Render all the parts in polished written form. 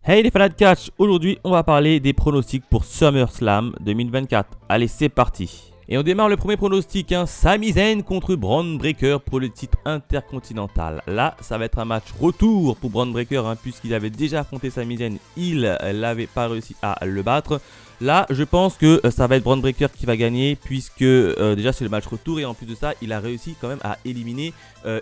Hey les fans de catch, aujourd'hui on va parler des pronostics pour SummerSlam 2024. Allez, c'est parti. Et on démarre le premier pronostic, Sami Zayn contre Bron Breakker pour le titre intercontinental. Là, ça va être un match retour pour Bron Breakker, puisqu'il avait déjà affronté Sami Zayn, il n'avait pas réussi à le battre. Là, je pense que ça va être Bron Breakker qui va gagner, puisque déjà c'est le match retour et en plus de ça, il a réussi quand même à éliminer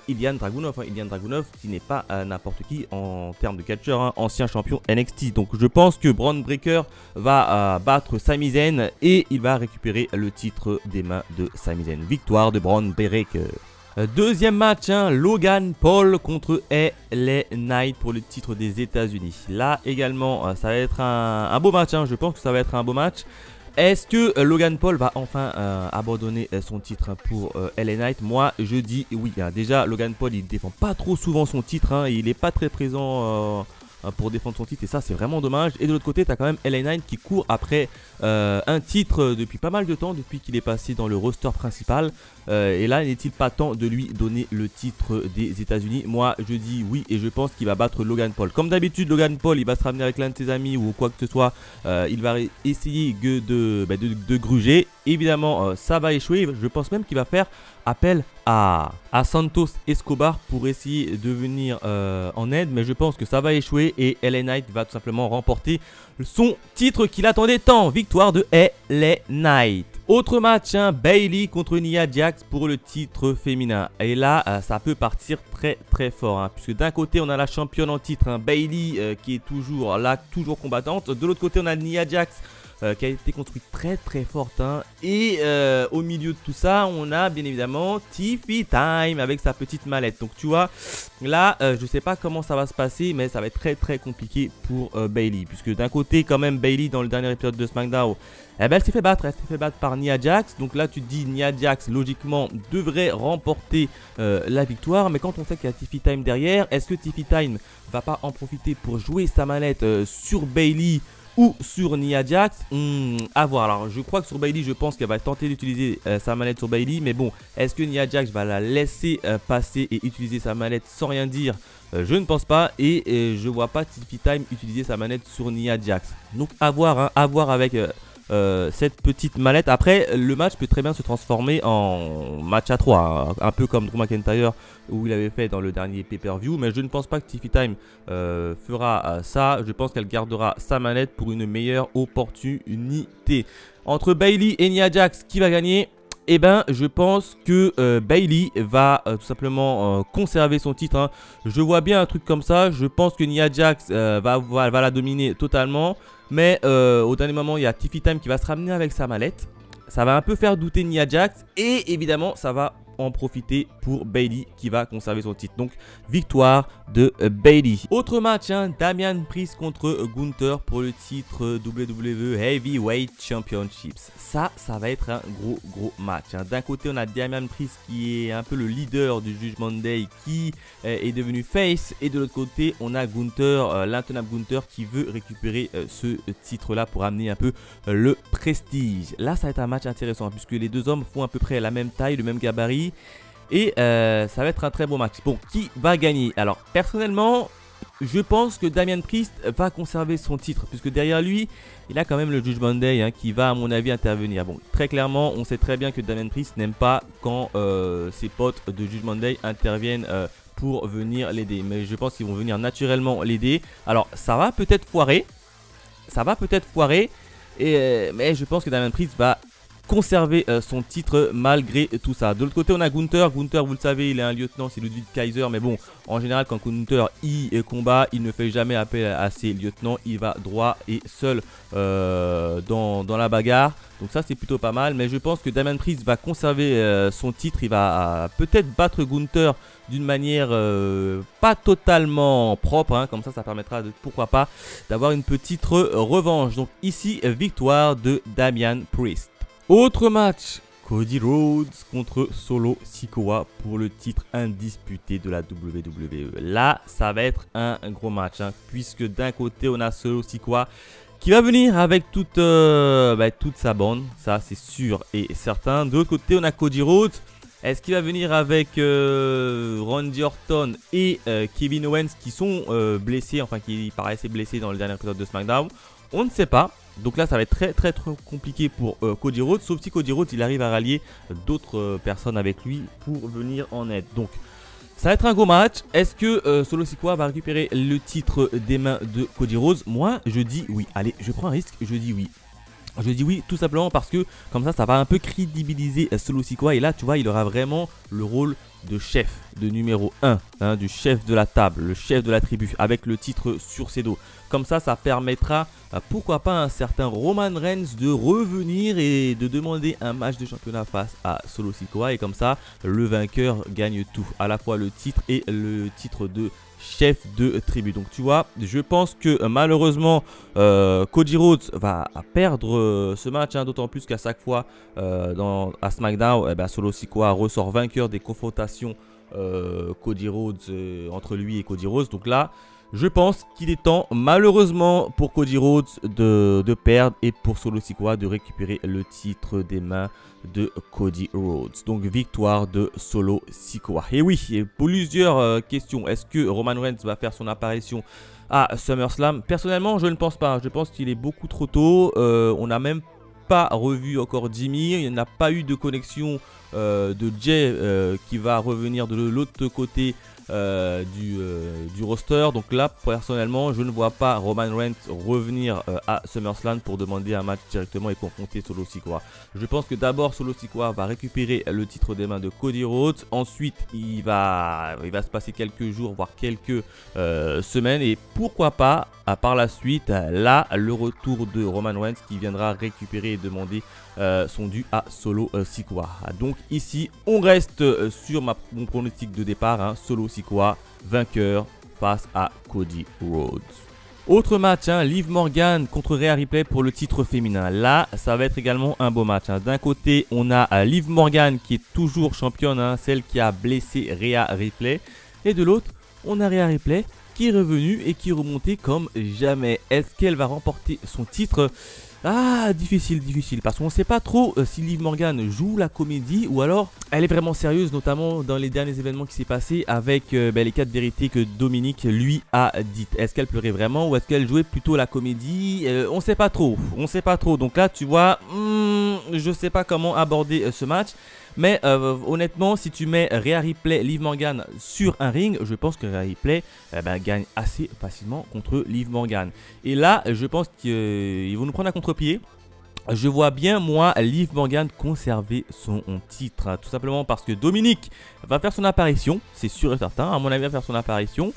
Ilya Dragunov. Ilya Dragunov qui n'est pas n'importe qui en termes de catcheur, ancien champion NXT. Donc je pense que Bron Breakker va battre Sami Zayn et il va récupérer le titre des mains de Sami Zayn. Victoire de Bron Breakker. Deuxième match, Logan Paul contre LA Knight pour le titre des États-Unis. Là également, ça va être un beau match. Je pense que ça va être un beau match. Est-ce que Logan Paul va enfin abandonner son titre pour LA Knight? Moi, je dis oui. Déjà, Logan Paul, il défend pas trop souvent son titre. Il n'est pas très présent pour défendre son titre et ça c'est vraiment dommage. Et de l'autre côté tu as quand même LA Knight qui court après un titre depuis pas mal de temps, depuis qu'il est passé dans le roster principal, et là n'est-il pas temps de lui donner le titre des États-Unis? Moi je dis oui et je pense qu'il va battre Logan Paul. Comme d'habitude, Logan Paul il va se ramener avec l'un de ses amis ou quoi que ce soit, il va essayer de gruger. Évidemment ça va échouer. Je pense même qu'il va faire appel à Santos Escobar pour essayer de venir en aide, mais je pense que ça va échouer et LA Knight va tout simplement remporter son titre qu'il attendait tant. Victoire de LA Knight. Autre match, Bayley contre Nia Jax pour le titre féminin. Et là, ça peut partir très fort, puisque d'un côté, on a la championne en titre, Bayley, qui est toujours là, toujours combattante. De l'autre côté, on a Nia Jax, qui a été construite très forte, et au milieu de tout ça on a bien évidemment Tiffy Time avec sa petite mallette. Donc tu vois là je sais pas comment ça va se passer, mais ça va être très compliqué pour Bayley, puisque d'un côté quand même Bayley dans le dernier épisode de SmackDown, elle s'est fait battre par Nia Jax. Donc là tu te dis Nia Jax logiquement devrait remporter la victoire, mais quand on sait qu'il y a Tiffy Time derrière, est-ce que Tiffy Time va pas en profiter pour jouer sa mallette sur Bayley ou sur Nia Jax? À voir. Alors je crois que sur Bayley, je pense qu'elle va tenter d'utiliser sa mallette sur Bayley, mais bon, est-ce que Nia Jax va la laisser passer et utiliser sa mallette sans rien dire? Je ne pense pas, et je vois pas Tiffy Time utiliser sa manette sur Nia Jax. Donc à voir, à voir avec cette petite mallette. Après le match peut très bien se transformer en match à 3, un peu comme Drew McIntyre où il avait fait dans le dernier pay-per-view, mais je ne pense pas que Tiffy Time fera ça. Je pense qu'elle gardera sa manette pour une meilleure opportunité. Entre Bayley et Nia Jax, qui va gagner? Eh ben, je pense que Bayley va tout simplement conserver son titre. Je vois bien un truc comme ça. Je pense que Nia Jax va la dominer totalement. Mais au dernier moment, il y a Tiffy Time qui va se ramener avec sa mallette. Ça va un peu faire douter Nia Jax. Et évidemment, ça va en profiter pour Bayley qui va conserver son titre. Donc victoire de Bayley. Autre match, Damian Priest contre Gunther pour le titre WWE Heavyweight Championships. Ça va être un gros match. D'un côté on a Damian Priest qui est un peu le leader du Judgment Day, qui est devenu face, et de l'autre côté on a Gunther, l'intenable Gunther, qui veut récupérer ce titre là pour amener un peu le prestige. Là ça va être un match intéressant puisque les deux hommes font à peu près la même taille, le même gabarit. Et ça va être un très beau match. Bon, qui va gagner? Alors personnellement je pense que Damian Priest va conserver son titre, puisque derrière lui il a quand même le Judgment Day qui va à mon avis intervenir. Bon, très clairement on sait très bien que Damian Priest n'aime pas quand ses potes de Judgment Day interviennent pour venir l'aider, mais je pense qu'ils vont venir naturellement l'aider. Alors ça va peut-être foirer, mais je pense que Damian Priest va conserver son titre malgré tout ça. De l'autre côté on a Gunther. Gunther, vous le savez, il est un lieutenant, c'est Ludwig Kaiser, mais bon, en général quand Gunther y combat, il ne fait jamais appel à ses lieutenants, il va droit et seul dans la bagarre. Donc ça c'est plutôt pas mal, mais je pense que Damian Priest va conserver son titre. Il va peut-être battre Gunther d'une manière pas totalement propre, comme ça permettra pourquoi pas d'avoir une petite revanche. Donc ici victoire de Damian Priest. Autre match, Cody Rhodes contre Solo Sikoa pour le titre indisputé de la WWE. Là, ça va être un gros match, puisque d'un côté, on a Solo Sikoa qui va venir avec toute sa bande, ça c'est sûr et certain. De l'autre côté, on a Cody Rhodes Est-ce qu'il va venir avec Randy Orton et Kevin Owens qui sont blessés, enfin qui paraissaient blessés dans le dernier épisode de SmackDown? On ne sait pas. Donc là ça va être très compliqué pour Cody Rhodes, sauf si Cody Rhodes il arrive à rallier d'autres personnes avec lui pour venir en aide. Donc ça va être un gros match. Est-ce que Solo Sikoa va récupérer le titre des mains de Cody Rhodes? Moi je dis oui. Allez, je prends un risque, je dis oui. Je dis oui tout simplement parce que comme ça va un peu crédibiliser Solo Sikoa. Et là tu vois il aura vraiment le rôle de chef, de numéro 1, hein, du chef de la table, le chef de la tribu avec le titre sur ses dos. Comme ça permettra pourquoi pas à un certain Roman Reigns de revenir et de demander un match de championnat face à Solo Sikoa. Et comme ça le vainqueur gagne tout, à la fois le titre et le titre de chef de tribu. Donc tu vois, je pense que malheureusement Cody Rhodes va perdre ce match, hein, d'autant plus qu'à chaque fois à SmackDown, Solo Sikoa ressort vainqueur des confrontations Cody Rhodes entre lui et Cody Rhodes. Donc là je pense qu'il est temps malheureusement pour Cody Rhodes de perdre et pour Solo Sikoa de récupérer le titre des mains de Cody Rhodes. Donc victoire de Solo Sikoa. Et oui, il y a plusieurs questions. Est-ce que Roman Reigns va faire son apparition à SummerSlam? Personnellement je ne pense pas. Je pense qu'il est beaucoup trop tôt. On n'a même pas revu encore Jimmy. Il n'y a pas eu de connexion de Jay qui va revenir de l'autre côté du roster. Donc là personnellement je ne vois pas Roman Reigns revenir à SummerSlam pour demander un match directement et confronter Solo Sikoa. Je pense que d'abord Solo Sikoa va récupérer le titre des mains de Cody Rhodes. Ensuite il va se passer quelques jours voire quelques semaines et pourquoi pas par la suite là le retour de Roman Reigns qui viendra récupérer et demander son dû à Solo Sikoa. Donc ici on reste sur mon pronostic de départ, hein, Solo Sikoa vainqueur face à Cody Rhodes. Autre match, hein, Liv Morgan contre Rhea Ripley pour le titre féminin. Là ça va être également un beau match, hein. D'un côté on a Liv Morgan qui est toujours championne, hein, celle qui a blessé Rhea Ripley, et de l'autre on a Rhea Ripley qui est revenue et qui est remontée comme jamais. Est-ce qu'elle va remporter son titre? Ah, difficile, parce qu'on ne sait pas trop si Liv Morgan joue la comédie ou alors elle est vraiment sérieuse, notamment dans les derniers événements qui s'est passé avec les 4 vérités que Dominique lui a dites. Est-ce qu'elle pleurait vraiment ou est-ce qu'elle jouait plutôt la comédie? On ne sait pas trop, donc là tu vois, je ne sais pas comment aborder ce match. Mais honnêtement, si tu mets Rhea Ripley, Liv Morgan sur un ring, je pense que Rhea Ripley gagne assez facilement contre Liv Morgan. Et là, je pense qu'ils vont nous prendre à contre-pied. Je vois bien, moi, Liv Morgan conserver son titre. Hein, tout simplement parce que Dominique va faire son apparition. C'est sûr et certain, à mon avis, il va faire son apparition.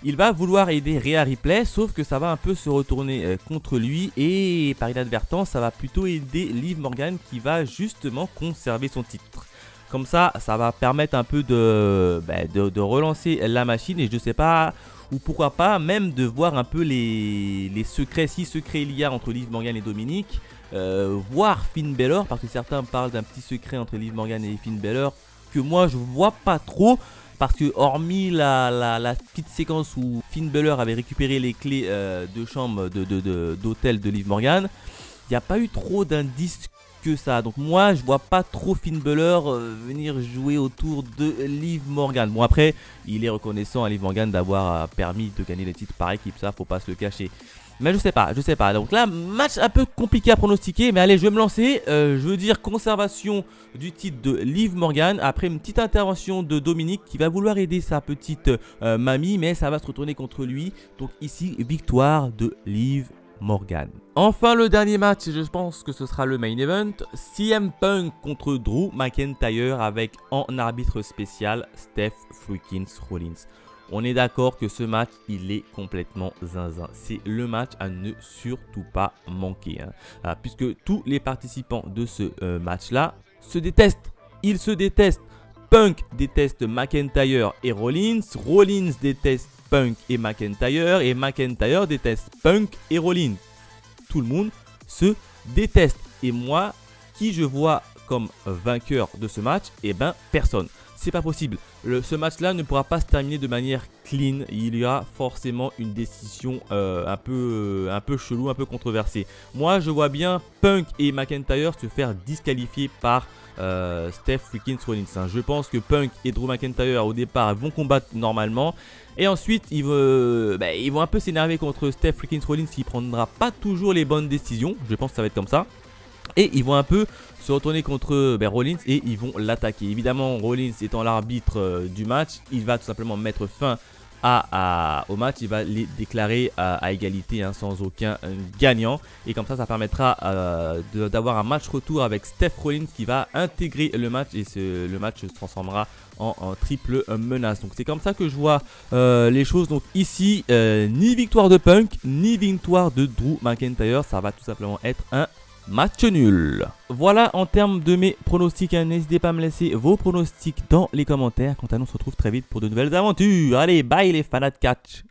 Il va vouloir aider Rhea Ripley, sauf que ça va un peu se retourner contre lui. Et par inadvertance, ça va plutôt aider Liv Morgan qui va justement conserver son titre. Comme ça va permettre un peu de relancer la machine. Et je sais pas, ou pourquoi pas, même de voir un peu les secrets, si secrets il y a entre Liv Morgan et Dominique. Voir Finn Balor, parce que certains parlent d'un petit secret entre Liv Morgan et Finn Balor que moi je vois pas trop. Parce que hormis la petite séquence où Finn Balor avait récupéré les clés de chambre d'hôtel de Liv Morgan, il n'y a pas eu trop d'indices que ça. Donc moi je vois pas trop Finn Balor venir jouer autour de Liv Morgan. Bon après il est reconnaissant à Liv Morgan d'avoir permis de gagner les titres par équipe, ça faut pas se le cacher. Mais je sais pas. Donc là, match un peu compliqué à pronostiquer. Mais allez, je vais me lancer. Je veux dire conservation du titre de Liv Morgan. Après une petite intervention de Dominique qui va vouloir aider sa petite mamie. Mais ça va se retourner contre lui. Donc ici, victoire de Liv Morgan. Enfin, le dernier match, je pense que ce sera le main event. CM Punk contre Drew McIntyre avec en arbitre spécial Steph freaking Rollins. On est d'accord que ce match, il est complètement zinzin. C'est le match à ne surtout pas manquer. Hein. Puisque tous les participants de ce match-là se détestent. Ils se détestent. Punk déteste McIntyre et Rollins. Rollins déteste Punk et McIntyre déteste Punk et Rollins. Tout le monde se déteste. Et moi, qui je vois comme vainqueur de ce match? Eh ben, personne. c'est pas possible. Ce match-là ne pourra pas se terminer de manière clean. Il y aura forcément une décision un peu chelou, un peu controversée. Moi, je vois bien Punk et McIntyre se faire disqualifier par Steph freaking Rollins. Je pense que Punk et Drew McIntyre au départ vont combattre normalement. Et ensuite, ils vont un peu s'énerver contre Steph freaking Rollins qui prendra pas toujours les bonnes décisions. Je pense que ça va être comme ça. Et ils vont un peu se retourner contre Rollins et ils vont l'attaquer. Évidemment, Rollins étant l'arbitre du match, il va tout simplement mettre fin au match. Il va les déclarer à égalité, sans aucun gagnant. Et comme ça permettra d'avoir un match retour avec Steph Rollins qui va intégrer le match. Et le match se transformera en triple menace. Donc c'est comme ça que je vois les choses. Donc ici, ni victoire de Punk, ni victoire de Drew McIntyre. Ça va tout simplement être un match nul. Voilà en termes de mes pronostics. N'hésitez pas à me laisser vos pronostics dans les commentaires. Quant à nous, on se retrouve très vite pour de nouvelles aventures. Allez, bye les fans de catch.